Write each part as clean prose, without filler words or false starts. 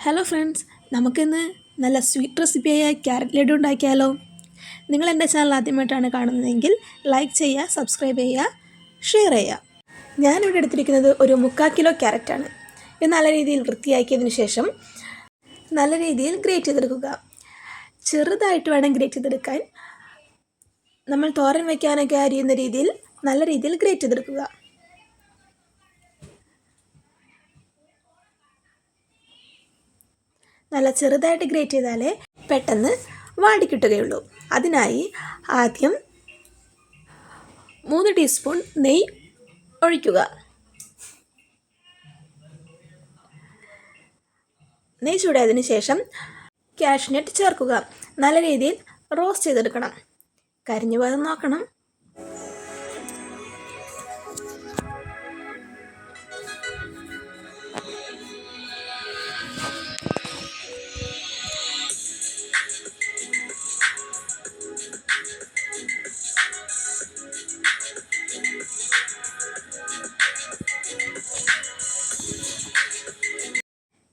Hello friends, നമുക്കിന്ന് നല്ല sweet റെസിപ്പിയായ carrot laddu ഉണ്ടാക്കിയാലോ. നിങ്ങൾ എൻ്റെ ചാനൽ ആദ്യമായിട്ടാണ് കാണുന്നതെങ്കിൽ ലൈക്ക് ചെയ്യുക, സബ്സ്ക്രൈബ് ചെയ്യുക, ഷെയർ ചെയ്യുക. ഞാനിവിടെ എടുത്തിരിക്കുന്നത് ഒരു 3/4 കിലോ ക്യാരറ്റാണ്. ഇത് നല്ല രീതിയിൽ വൃത്തിയാക്കിയതിന് ശേഷം നല്ല രീതിയിൽ ഗ്രേറ്റ് ചെയ്തെടുക്കുക. ചെറുതായിട്ട് വേണം ഗ്രേറ്റ് ചെയ്തെടുക്കാൻ. നമ്മൾ തോരൻ വയ്ക്കാനൊക്കെ അരിയുന്ന രീതിയിൽ നല്ല രീതിയിൽ ഗ്രേറ്റ് ചെയ്തെടുക്കുക. നല്ല ചെറുതായിട്ട് ഗ്രേറ്റ് ചെയ്താലേ പെട്ടെന്ന് വാടിക്കിട്ടുകയുള്ളൂ. അതിനായി ആദ്യം 3 ടീസ്പൂൺ നെയ്യ് ഒഴിക്കുക. നെയ്യ് ചൂടായതിന് ശേഷം കാഷ്നട്ട് ചേർക്കുക. നല്ല രീതിയിൽ റോസ്റ്റ് ചെയ്തെടുക്കണം. കരിഞ്ഞു പോകാതെ നോക്കണം.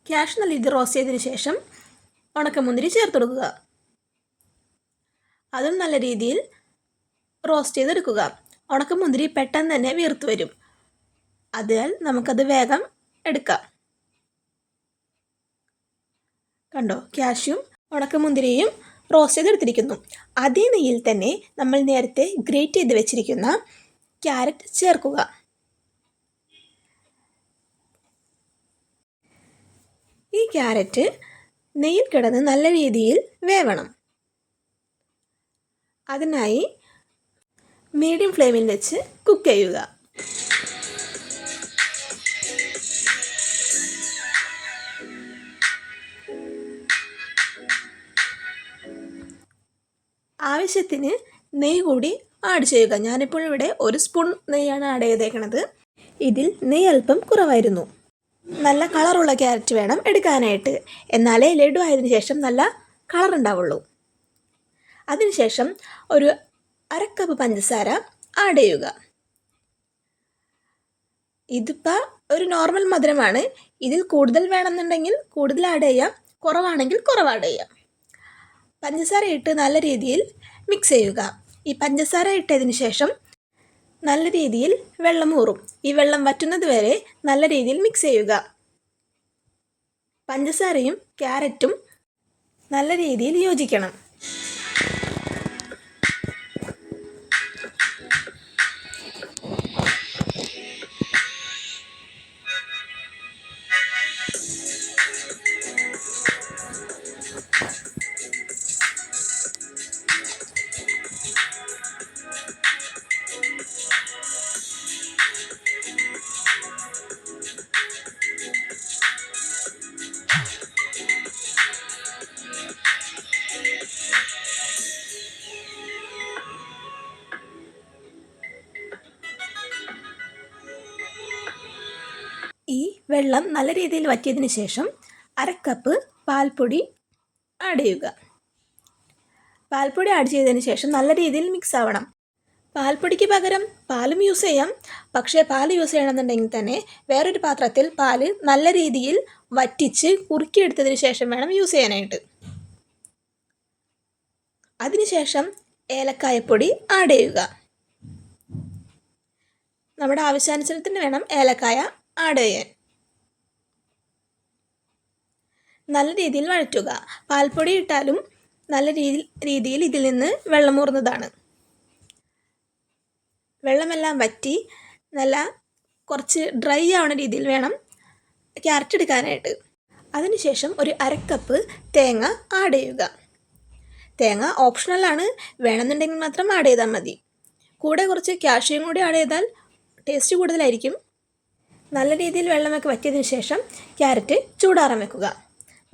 ക്യാഷ് നല്ല രീതിയിൽ റോസ്റ്റ് ചെയ്തതിന് ശേഷം ഉണക്കമുന്തിരി ചേർത്ത് കൊടുക്കുക. അതും നല്ല രീതിയിൽ റോസ്റ്റ് ചെയ്തെടുക്കുക. ഉണക്കമുന്തിരി പെട്ടെന്ന് തന്നെ വീർത്ത് വരും. അതിനാൽ നമുക്കത് വേഗം എടുക്കാം. കണ്ടോ, ക്യാഷ്യും ഉണക്കമുന്തിരിയും റോസ്റ്റ് ചെയ്തെടുത്തിരിക്കുന്നു. അതേ നെയ്യിൽ തന്നെ നമ്മൾ നേരത്തെ ഗ്രേറ്റ് ചെയ്ത് വെച്ചിരിക്കുന്ന ക്യാരറ്റ് ചേർക്കുക. ഈ ക്യാരറ്റ് നെയ്യിൽ കിടന്ന് നല്ല രീതിയിൽ വേവണം. അതിനായി മീഡിയം ഫ്ലെയിമിൽ വെച്ച് കുക്ക് ചെയ്യുക. ആവശ്യത്തിന് നെയ്യ് കൂടി ആഡ് ചെയ്യുക. ഞാനിപ്പോൾ ഇവിടെ 1 സ്പൂൺ നെയ്യാണ് ആഡ് ചെയ്തേക്കുന്നത്. ഇതിൽ നെയ്യ് അല്പം കുറവായിരുന്നു. നല്ല കളറുള്ള ക്യാരറ്റ് വേണം എടുക്കാനായിട്ട്. എന്നാലേ ലഡു ആയതിനു ശേഷം നല്ല കളർ ഉണ്ടാവുള്ളൂ. അതിനുശേഷം ഒരു 1/2 കപ്പ് പഞ്ചസാര ആഡ് ചെയ്യുക. ഇതിപ്പോൾ ഒരു നോർമൽ മധുരമാണ്. ഇതിൽ കൂടുതൽ വേണമെന്നുണ്ടെങ്കിൽ കൂടുതൽ ആഡ് ചെയ്യാം, കുറവാണെങ്കിൽ കുറവ് ആഡ് ചെയ്യാം. പഞ്ചസാര ഇട്ട് നല്ല രീതിയിൽ മിക്സ് ചെയ്യുക. ഈ പഞ്ചസാര ഇട്ടതിന് ശേഷം നല്ല രീതിയിൽ വെള്ളം ഊറും. ഈ വെള്ളം വറ്റുന്നത് വരെ നല്ല രീതിയിൽ മിക്സ് ചെയ്യുക. പഞ്ചസാരയും ക്യാരറ്റും നല്ല രീതിയിൽ യോജിക്കണം. ഈ വെള്ളം നല്ല രീതിയിൽ വറ്റിയതിന് ശേഷം 1/2 കപ്പ് പാൽപ്പൊടി ആഡ് ചെയ്യുക. പാൽപ്പൊടി ആഡ് ചെയ്തതിന് ശേഷം നല്ല രീതിയിൽ മിക്സ് ആവണം. പാൽപ്പൊടിക്ക് പകരം പാലും യൂസ് ചെയ്യാം. പക്ഷേ പാൽ യൂസ് ചെയ്യണമെന്നുണ്ടെങ്കിൽ തന്നെ വേറൊരു പാത്രത്തിൽ പാൽ നല്ല രീതിയിൽ വറ്റിച്ച് കുറുക്കിയെടുത്തതിന് ശേഷം വേണം യൂസ് ചെയ്യാനായിട്ട്. അതിനുശേഷം ഏലക്കായപ്പൊടി ആഡ് ചെയ്യുക. നമ്മുടെ ആവശ്യാനുസരണത്തിന് വേണം ഏലക്കായ ആഡ് ചെയ്യാൻ. നല്ല രീതിയിൽ വഴറ്റുക. പാൽപ്പൊടി ഇട്ടാലും നല്ല രീതിയിൽ ഇതിൽ നിന്ന് വെള്ളമൂറുന്നതാണ്. വെള്ളമെല്ലാം വറ്റി നല്ല കുറച്ച് ഡ്രൈ ആവുന്ന രീതിയിൽ വേണം ക്യാരറ്റ് എടുക്കാനായിട്ട്. അതിനുശേഷം ഒരു 1/2 കപ്പ് തേങ്ങ ആഡ് ചെയ്യുക. തേങ്ങ ഓപ്ഷണലാണ്, വേണമെന്നുണ്ടെങ്കിൽ മാത്രം ആഡ് ചെയ്താൽ മതി. കൂടെ കുറച്ച് കാഷ്യൂം കൂടി ആഡ് ചെയ്താൽ ടേസ്റ്റ് കൂടുതലായിരിക്കും. നല്ല രീതിയിൽ വെള്ളമൊക്കെ വറ്റിയതിന് ശേഷം ക്യാരറ്റ് ചൂടാറാൻ വെക്കുക.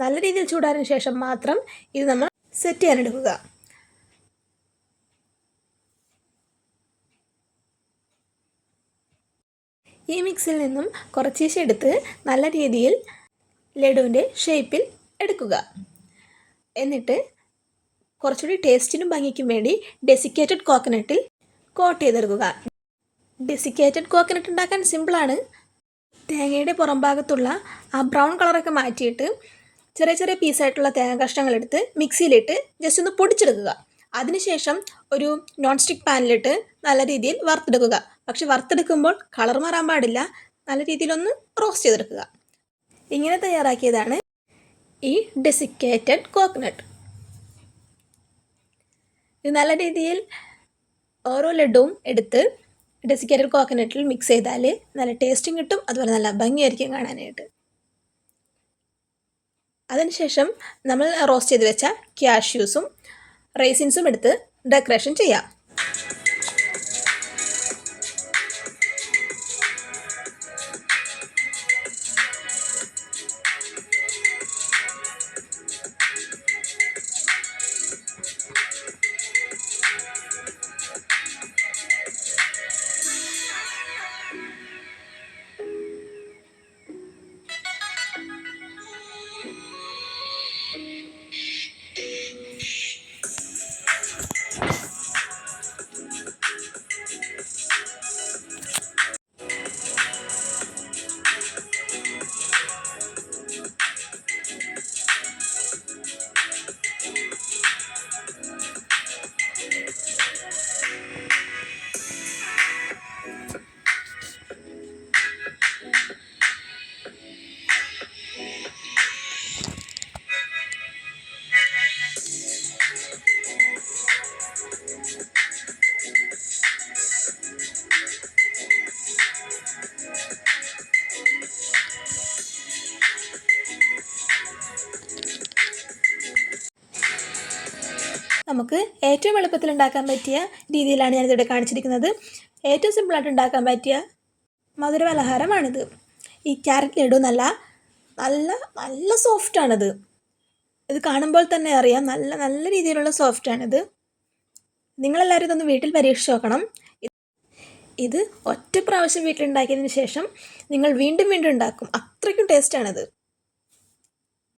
നല്ല രീതിയിൽ ചൂടാറിന് ശേഷം മാത്രം ഇത് നമ്മൾ സെറ്റ് ചെയ്യാനെടുക്കുക. ഈ മിക്സിൽ നിന്നും കുറച്ചീശെ എടുത്ത് നല്ല രീതിയിൽ ലഡുവിൻ്റെ ഷേപ്പിൽ എടുക്കുക. എന്നിട്ട് കുറച്ചുകൂടി ടേസ്റ്റിനും ഭംഗിക്കും വേണ്ടി ഡെസിക്കേറ്റഡ് കോക്കനട്ടിൽ കോട്ട് ചെയ്തെടുക്കുക. ഡെസിക്കേറ്റഡ് കോക്കനട്ട് ഉണ്ടാക്കാൻ സിമ്പിളാണ്. തേങ്ങയുടെ പുറം ഭാഗത്തുള്ള ആ ബ്രൗൺ കളറൊക്കെ മാറ്റിയിട്ട് ചെറിയ ചെറിയ പീസായിട്ടുള്ള തേങ്ങ കഷ്ണങ്ങളെടുത്ത് മിക്സിയിലിട്ട് ജസ്റ്റ് ഒന്ന് പൊടിച്ചെടുക്കുക. അതിനുശേഷം ഒരു നോൺ സ്റ്റിക്ക് പാനിലിട്ട് നല്ല രീതിയിൽ വറുത്തെടുക്കുക. പക്ഷെ വറുത്തെടുക്കുമ്പോൾ കളർ മാറാൻ പാടില്ല, നല്ല രീതിയിലൊന്ന് റോസ്റ്റ് ചെയ്തെടുക്കുക. ഇങ്ങനെ തയ്യാറാക്കിയതാണ് ഈ ഡെസിക്കേറ്റഡ് കോക്കനട്ട്. ഇത് നല്ല രീതിയിൽ ഓരോ ലഡുവും എടുത്ത് ഡെസിക്കേറ്റഡ് കോക്കനട്ടിൽ മിക്സ് ചെയ്താൽ നല്ല ടേസ്റ്റും കിട്ടും, അതുപോലെ നല്ല ഭംഗിയായിരിക്കും കാണാനായിട്ട്. അതിനുശേഷം നമ്മൾ റോസ്റ്റ് ചെയ്ത് വെച്ച ക്യാഷ്യൂസും റൈസിൻസും എടുത്ത് ഡെക്കറേഷൻ ചെയ്യാം. നമുക്ക് ഏറ്റവും എളുപ്പത്തിൽ ഉണ്ടാക്കാൻ പറ്റിയ രീതിയിലാണ് ഞാനിതിവിടെ കാണിച്ചിരിക്കുന്നത്. ഏറ്റവും സിമ്പിളായിട്ട് ഉണ്ടാക്കാൻ പറ്റിയ മധുരപലഹാരമാണിത്. ഈ ക്യാരറ്റ് ലഡു നല്ല നല്ല നല്ല സോഫ്റ്റാണിത്. ഇത് കാണുമ്പോൾ തന്നെ അറിയാം, നല്ല നല്ല രീതിയിലുള്ള സോഫ്റ്റാണിത്. നിങ്ങളെല്ലാവരും ഇതൊന്ന് വീട്ടിൽ പരീക്ഷിച്ച് നോക്കണം. ഇത് ഒറ്റ പ്രാവശ്യം വീട്ടിലുണ്ടാക്കിയതിന് ശേഷം നിങ്ങൾ വീണ്ടും വീണ്ടും ഉണ്ടാക്കും, അത്രയ്ക്കും ടേസ്റ്റാണിത്.